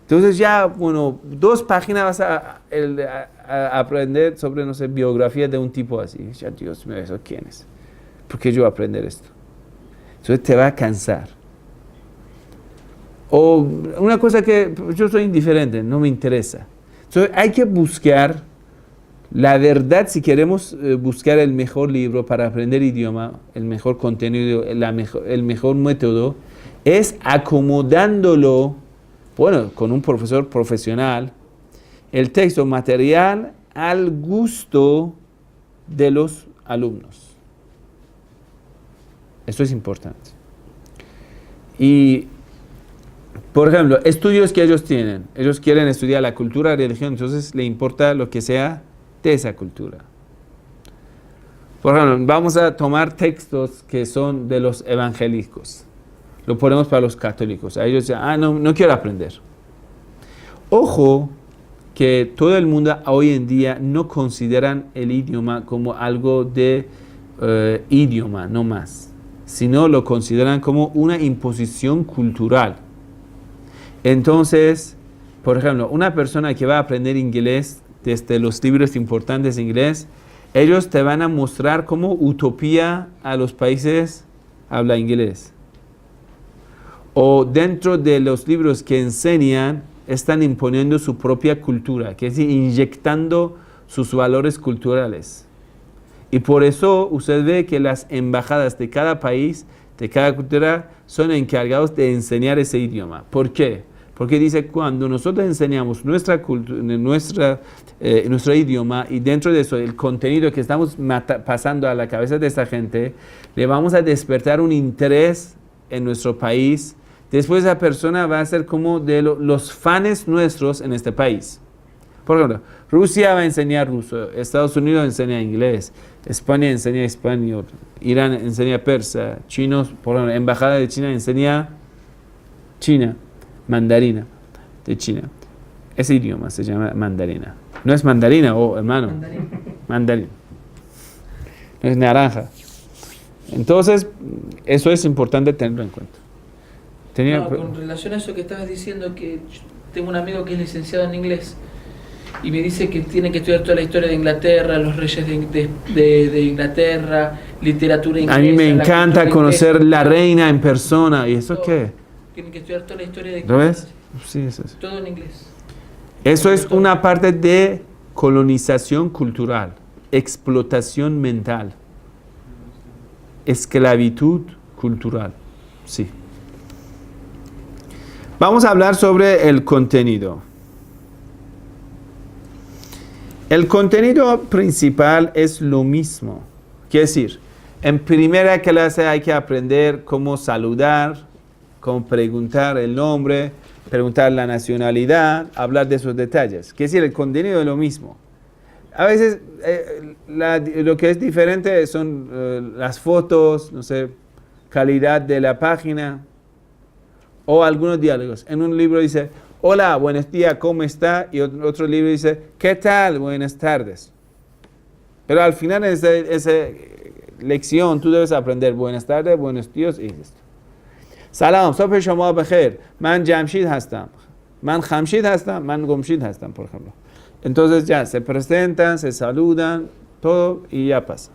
Entonces ya, 2 páginas vas a aprender sobre, no sé, biografía de un tipo así. Ya, Dios mío, ¿eso quién es? ¿Por qué yo voy a aprender esto? Entonces te va a cansar. O una cosa que yo soy indiferente, no me interesa. Entonces hay que buscar la verdad. Si queremos buscar el mejor libro para aprender idioma, el mejor contenido, el mejor método, es acomodándolo, con un profesor profesional, el texto material al gusto de los alumnos. Esto es importante. Y, por ejemplo, estudios que ellos tienen. Ellos quieren estudiar la cultura, la religión, entonces le importa lo que sea de esa cultura. Por ejemplo, vamos a tomar textos que son de los evangélicos. Lo ponemos para los católicos. A ellos dicen, no quiero aprender. Ojo, que todo el mundo hoy en día no consideran el idioma como algo de idioma, no más, sino lo consideran como una imposición cultural. Entonces, por ejemplo, una persona que va a aprender inglés desde los libros importantes de inglés, ellos te van a mostrar como utopía a los países habla inglés. O dentro de los libros que enseñan, están imponiendo su propia cultura, que es decir, inyectando sus valores culturales. Y por eso usted ve que las embajadas de cada país, de cada cultura, son encargados de enseñar ese idioma. ¿Por qué? Porque dice, cuando nosotros enseñamos nuestra cultura, nuestro idioma, y dentro de eso el contenido que estamos pasando a la cabeza de esta gente, le vamos a despertar un interés en nuestro país. Después esa persona va a ser como de los fans nuestros en este país. Por ejemplo, Rusia va a enseñar ruso, Estados Unidos enseña inglés, España enseña español, Irán enseña persa, chinos, por ejemplo, embajada de China enseña China, mandarina de China. Ese idioma se llama mandarina. No es mandarina, hermano. Mandarín. No es naranja. Entonces, eso es importante tenerlo en cuenta. Con relación a eso que estabas diciendo, que tengo un amigo que es licenciado en inglés y me dice que tiene que estudiar toda la historia de Inglaterra, los reyes de Inglaterra, literatura inglesa. A mí me encanta conocer la reina en persona. ¿Y eso qué? Tienen que estudiar toda la historia de ¿Lo ves? Sí, eso es. Todo en inglés. Eso es una parte de colonización cultural, explotación mental, esclavitud cultural. Sí. Vamos a hablar sobre el contenido. El contenido principal es lo mismo. Quiere decir, en primera clase hay que aprender cómo saludar, cómo preguntar el nombre, preguntar la nacionalidad, hablar de esos detalles. Quiere decir, el contenido es lo mismo. A veces lo que es diferente son las fotos, no sé, calidad de la página o algunos diálogos. En un libro dice, hola, buenos días, ¿cómo está? Y otro libro dice, ¿qué tal? Buenas tardes. Pero al final de esa lección tú debes aprender buenas tardes, buenos días y esto. سلام صبح شما بخیر من جمشید هستم من خمشید هستم من گمشید هستم por ejemplo. Entonces ya se presentan, se saludan, todo y ya pasa.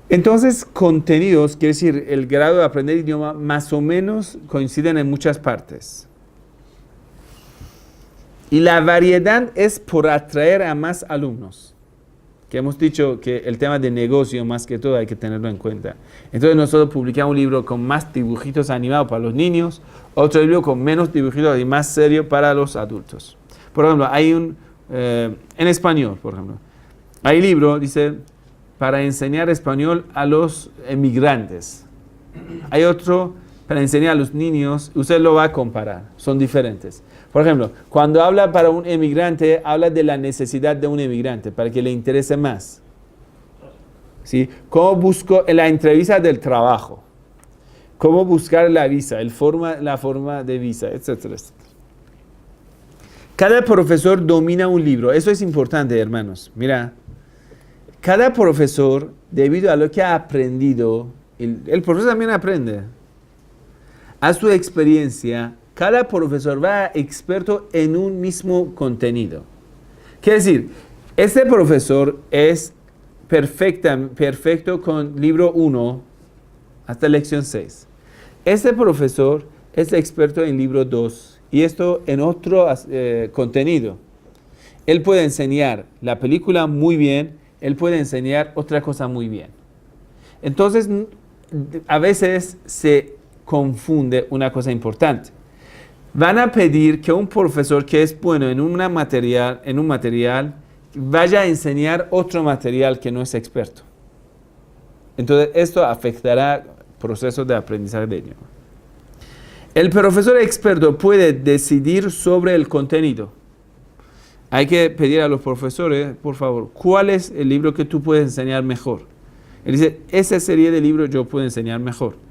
Entonces contenidos, quiere decir el grado de aprender idioma más o menos coinciden en muchas partes. Y la variedad es por atraer a más alumnos. Que hemos dicho que el tema de negocio más que todo hay que tenerlo en cuenta. Entonces nosotros publicamos un libro con más dibujitos animados para los niños, otro libro con menos dibujitos y más serio para los adultos. Por ejemplo, hay en español, por ejemplo, hay libro, dice, para enseñar español a los emigrantes. Hay otro para enseñar a los niños, usted lo va a comparar, son diferentes. Por ejemplo, cuando habla para un emigrante, habla de la necesidad de un emigrante, para que le interese más. ¿Sí? ¿Cómo busco la entrevista del trabajo? ¿Cómo buscar la visa, la forma de visa, etcétera, etcétera? Cada profesor domina un libro. Eso es importante, hermanos. Mira, cada profesor, debido a lo que ha aprendido, el profesor también aprende, a su experiencia, cada profesor va experto en un mismo contenido. Quiere decir, este profesor es perfecto con libro 1 hasta lección 6. Este profesor es experto en libro 2 y esto en otro contenido. Él puede enseñar la película muy bien, él puede enseñar otra cosa muy bien. Entonces, a veces se confunde una cosa importante. Van a pedir que un profesor que es bueno en un material vaya a enseñar otro material que no es experto. Entonces, esto afectará procesos de aprendizaje de idioma. El profesor experto puede decidir sobre el contenido. Hay que pedir a los profesores, por favor, ¿cuál es el libro que tú puedes enseñar mejor? Él dice, esa serie de libros yo puedo enseñar mejor.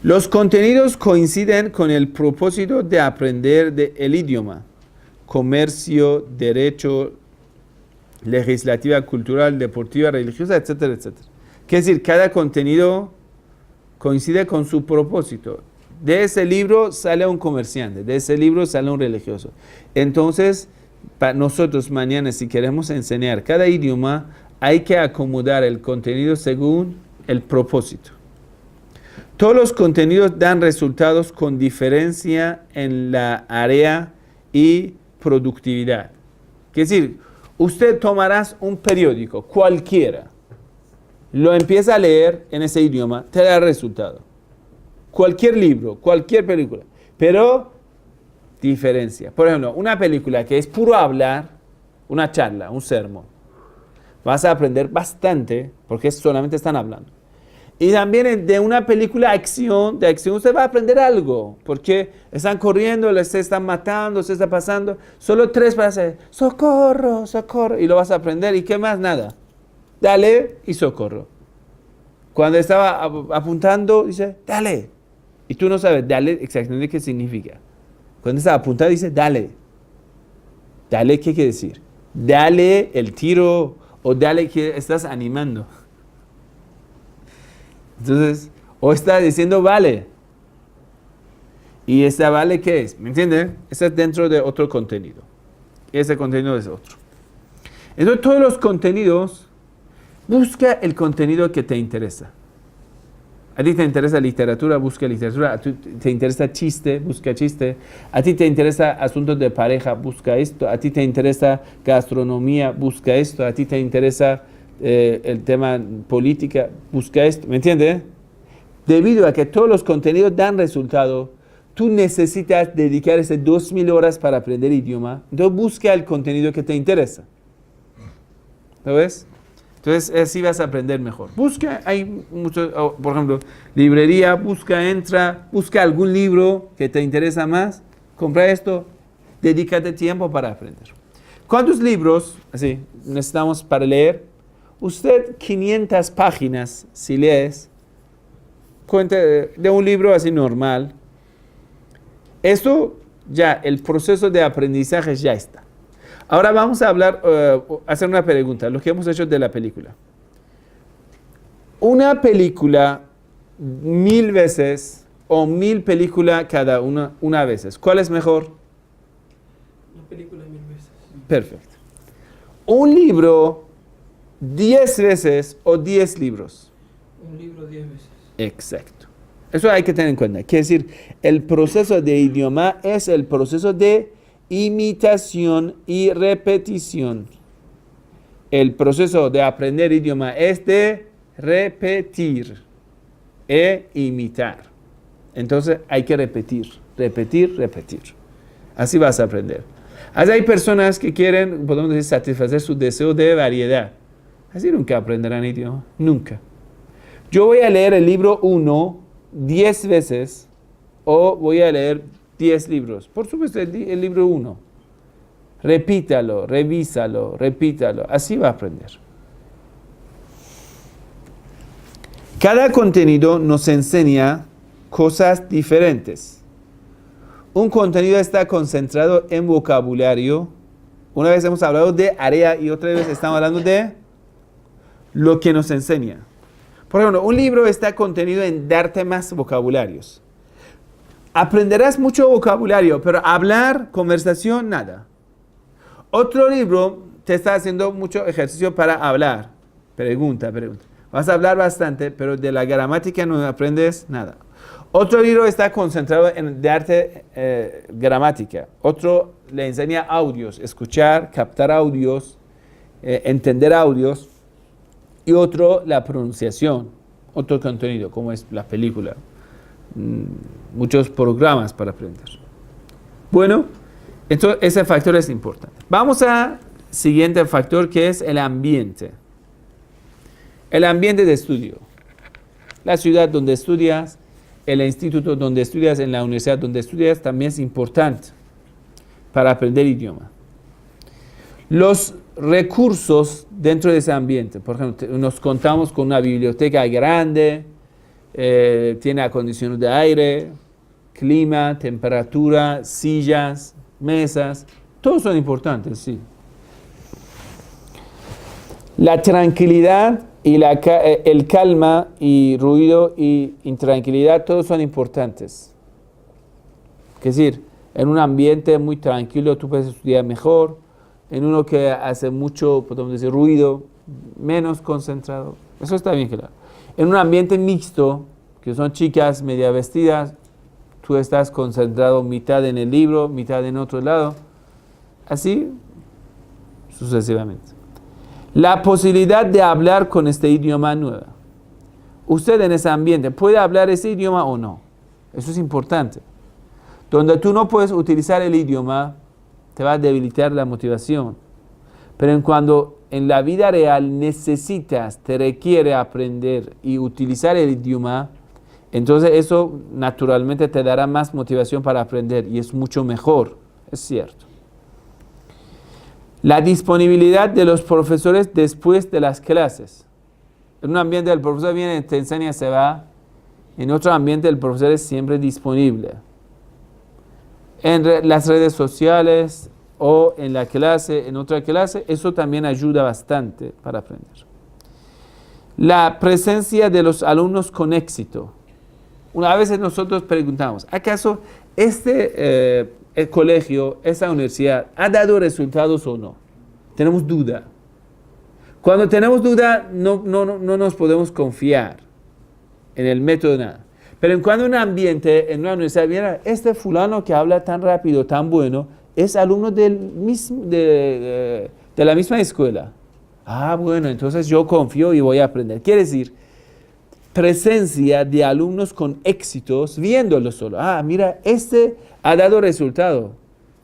Los contenidos coinciden con el propósito de aprender el idioma, comercio, derecho, legislativa, cultural, deportiva, religiosa, etcétera, etcétera. Quiere decir, cada contenido coincide con su propósito. De ese libro sale un comerciante, de ese libro sale un religioso. Entonces, para nosotros mañana, si queremos enseñar cada idioma, hay que acomodar el contenido según el propósito. Todos los contenidos dan resultados con diferencia en la área y productividad. Es decir, usted tomará un periódico, cualquiera, lo empieza a leer en ese idioma, te da resultado. Cualquier libro, cualquier película, pero diferencia. Por ejemplo, una película que es puro hablar, una charla, un sermón, vas a aprender bastante porque solamente están hablando. Y también de una película de acción usted va a aprender algo, porque están corriendo, se están matando, se está pasando. Solo 3 frases, socorro, socorro, y lo vas a aprender. ¿Y qué más? Nada. Dale y socorro. Cuando estaba apuntando, dice, dale. Y tú no sabes, dale exactamente qué significa. Cuando estaba apuntando, dice, dale. Dale, ¿qué quiere decir? Dale el tiro o dale que estás animando. Entonces, o está diciendo vale. ¿Y esta vale qué es? ¿Me entiendes? Está dentro de otro contenido. Ese contenido es otro. Entonces, todos los contenidos, busca el contenido que te interesa. A ti te interesa literatura, busca literatura. A ti te interesa chiste, busca chiste. A ti te interesa asuntos de pareja, busca esto. A ti te interesa gastronomía, busca esto. A ti te interesa el tema política, busca esto. ¿Me entiendes? Debido a que todos los contenidos dan resultado, tú necesitas dedicar esas 2000 horas para aprender idioma. Entonces busca el contenido que te interesa. ¿Lo ves? Entonces así vas a aprender mejor. Busca, hay muchos, por ejemplo, librería, entra, busca algún libro que te interesa más, compra esto, dedícate tiempo para aprender. ¿Cuántos libros así necesitamos para leer? Usted 500 páginas, si lees, cuenta de un libro así normal. Esto ya, el proceso de aprendizaje ya está. Ahora vamos a hablar, hacer una pregunta, lo que hemos hecho de la película. Una película 1000 veces o 1000 películas cada una veces. ¿Cuál es mejor? Una película 1000 veces. Perfecto. Un libro 10 veces o 10 libros. Un libro 10 veces. Exacto. Eso hay que tener en cuenta. Quiere decir, el proceso de idioma es el proceso de imitación y repetición. El proceso de aprender idioma es de repetir e imitar. Entonces hay que repetir. Así vas a aprender. Así hay personas que quieren, podemos decir, satisfacer su deseo de variedad. Así nunca aprenderán idioma. Nunca. Yo voy a leer el libro 1 10 veces o voy a leer 10 libros. Por supuesto, el libro 1. Repítalo, revísalo, repítalo. Así va a aprender. Cada contenido nos enseña cosas diferentes. Un contenido está concentrado en vocabulario. Una vez hemos hablado de área y otra vez estamos hablando de lo que nos enseña. Por ejemplo, un libro está contenido en darte más vocabularios. Aprenderás mucho vocabulario, pero hablar, conversación, nada. Otro libro te está haciendo mucho ejercicio para hablar. Pregunta. Vas a hablar bastante, pero de la gramática no aprendes nada. Otro libro está concentrado en darte gramática. Otro le enseña audios, escuchar, captar audios, entender audios. Y otro, la pronunciación. Otro contenido, como es la película. Muchos programas para aprender. Bueno, entonces ese factor es importante. Vamos al siguiente factor, que es el ambiente. El ambiente de estudio. La ciudad donde estudias, el instituto donde estudias, en la universidad donde estudias, también es importante para aprender idioma. Los recursos dentro de ese ambiente. Por ejemplo, nos contamos con una biblioteca grande, tiene acondicionado de aire, clima, temperatura, sillas, mesas. Todos son importantes, sí. La tranquilidad y el calma y ruido y intranquilidad, todos son importantes. Es decir, en un ambiente muy tranquilo tú puedes estudiar mejor. En uno que hace mucho, podemos decir, ruido, menos concentrado. Eso está bien claro. En un ambiente mixto, que son chicas media vestidas, tú estás concentrado mitad en el libro, mitad en otro lado. Así sucesivamente. La posibilidad de hablar con este idioma nuevo. Usted en ese ambiente, ¿puede hablar ese idioma o no? Eso es importante. Donde tú no puedes utilizar el idioma, te va a debilitar la motivación. Pero cuando en la vida real necesitas, te requiere aprender y utilizar el idioma, entonces eso naturalmente te dará más motivación para aprender y es mucho mejor, es cierto. La disponibilidad de los profesores después de las clases. En un ambiente el profesor viene, te enseña, se va. En otro ambiente el profesor es siempre disponible. En las redes sociales o en la clase, en otra clase, eso también ayuda bastante para aprender. La presencia de los alumnos con éxito. Una vez nosotros preguntamos, ¿acaso el colegio, esa universidad, ha dado resultados o no? Tenemos duda. Cuando tenemos duda, no nos podemos confiar en el método, nada. Pero en cuando un ambiente, en una universidad, mira, este fulano que habla tan rápido, tan bueno, es alumno de la misma escuela. Ah, bueno, entonces yo confío y voy a aprender. Quiere decir, presencia de alumnos con éxitos, viéndolo solo. Ah, mira, este ha dado resultado.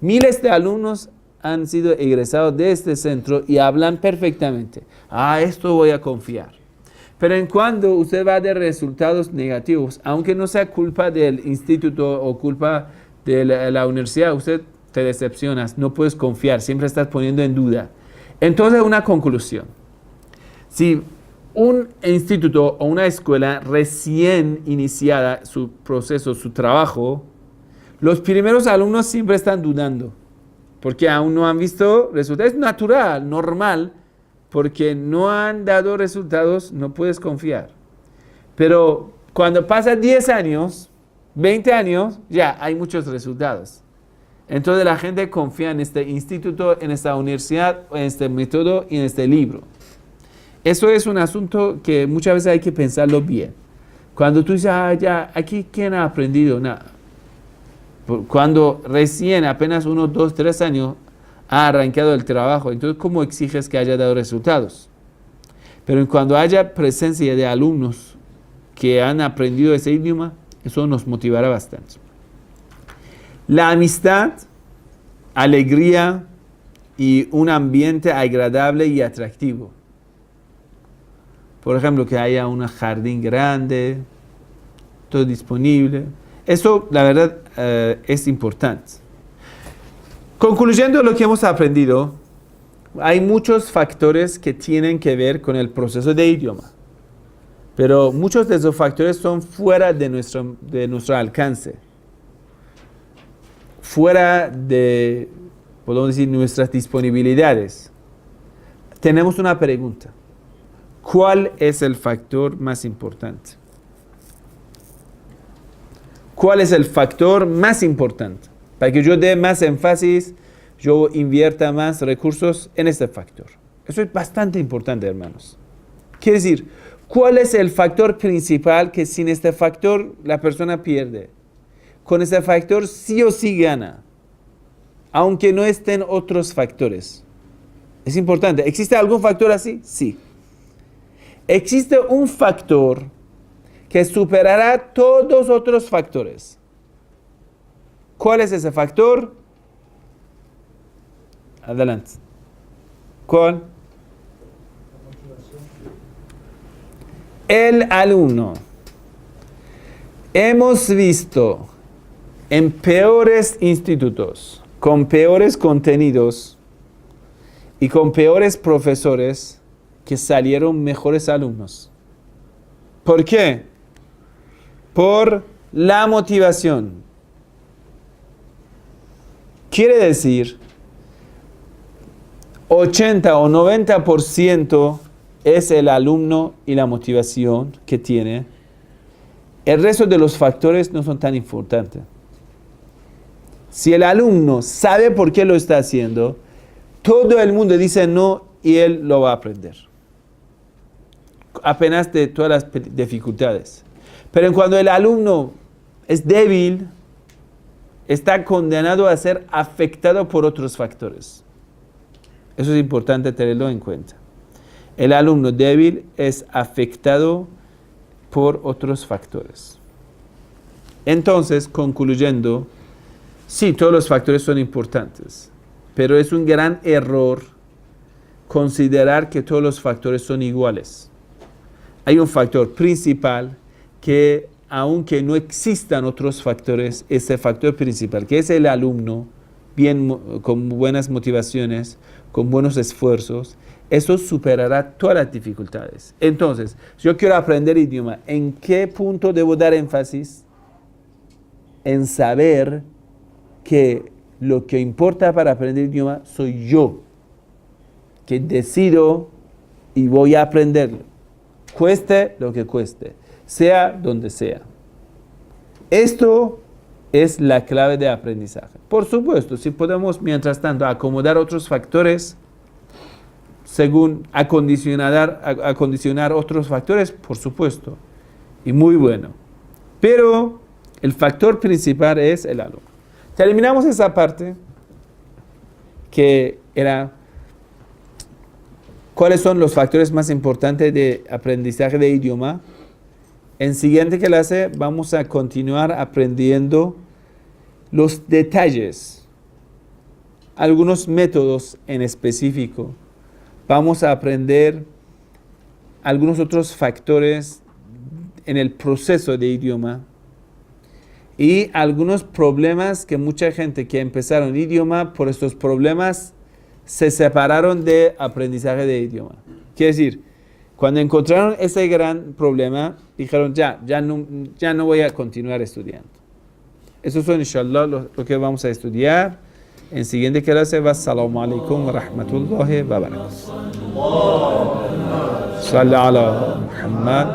Miles de alumnos han sido egresados de este centro y hablan perfectamente. Ah, esto voy a confiar. Pero en cuando usted va de resultados negativos, aunque no sea culpa del instituto o culpa de la universidad, usted te decepcionas, no puedes confiar, siempre estás poniendo en duda. Entonces, una conclusión. Si un instituto o una escuela recién iniciada su proceso, su trabajo, los primeros alumnos siempre están dudando, porque aún no han visto resultados. Es natural, normal, porque no han dado resultados, no puedes confiar. Pero cuando pasa 10 años, 20 años, ya hay muchos resultados. Entonces la gente confía en este instituto, en esta universidad, en este método y en este libro. Eso es un asunto que muchas veces hay que pensarlo bien. Cuando tú dices, ya, aquí ¿quién ha aprendido? Nada. Cuando recién, apenas 1, 2, 3 años, ha arrancado el trabajo, entonces ¿cómo exiges que haya dado resultados? Pero cuando haya presencia de alumnos que han aprendido ese idioma, eso nos motivará bastante. La amistad, alegría y un ambiente agradable y atractivo. Por ejemplo, que haya un jardín grande, todo disponible. Eso, la verdad, es importante. Concluyendo lo que hemos aprendido, hay muchos factores que tienen que ver con el proceso de idioma. Pero muchos de esos factores son fuera de nuestro alcance. Fuera de, podemos decir, nuestras disponibilidades. Tenemos una pregunta. ¿Cuál es el factor más importante? ¿Cuál es el factor más importante? Para que yo dé más énfasis, yo invierta más recursos en este factor. Eso es bastante importante, hermanos. Quiere decir, ¿cuál es el factor principal que sin este factor la persona pierde? Con este factor sí o sí gana, aunque no estén otros factores. Es importante. ¿Existe algún factor así? Sí. Existe un factor que superará todos los otros factores. ¿Cuál es ese factor? Adelante. ¿Cuál? El alumno. Hemos visto en peores institutos, con peores contenidos y con peores profesores, que salieron mejores alumnos. ¿Por qué? Por la motivación. Quiere decir, 80 o 90% es el alumno y la motivación que tiene. El resto de los factores no son tan importantes. Si el alumno sabe por qué lo está haciendo, todo el mundo dice no y él lo va a aprender. Apenas de todas las dificultades. Pero cuando el alumno es débil, está condenado a ser afectado por otros factores. Eso es importante tenerlo en cuenta. El alumno débil es afectado por otros factores. Entonces, concluyendo, sí, todos los factores son importantes, pero es un gran error considerar que todos los factores son iguales. Hay un factor principal que, aunque no existan otros factores, ese factor principal, que es el alumno, con buenas motivaciones, con buenos esfuerzos, eso superará todas las dificultades. Entonces, yo quiero aprender idioma. ¿En qué punto debo dar énfasis? En saber que Lo que importa para aprender idioma soy yo, que decido y voy a aprenderlo. Cueste lo que cueste, sea donde sea. Esto es la clave de aprendizaje. Por supuesto, si podemos, mientras tanto, acomodar otros factores, según acondicionar otros factores, por supuesto, y muy bueno. Pero el factor principal es el alumno. Terminamos esa parte que era cuáles son los factores más importantes de aprendizaje de idioma. En siguiente clase vamos a continuar aprendiendo los detalles, algunos métodos en específico. Vamos a aprender algunos otros factores en el proceso de idioma y algunos problemas que mucha gente que empezaron idioma por estos problemas se separaron de aprendizaje de idioma. Quiere decir, cuando encontraron ese gran problema, dijeron ya no voy a continuar estudiando. Eso son, inshallah, lo que vamos a estudiar. En siguiente clase, wassalamu alaikum wa rahmatullahi wa barakatuh. Salli ala Muhammad.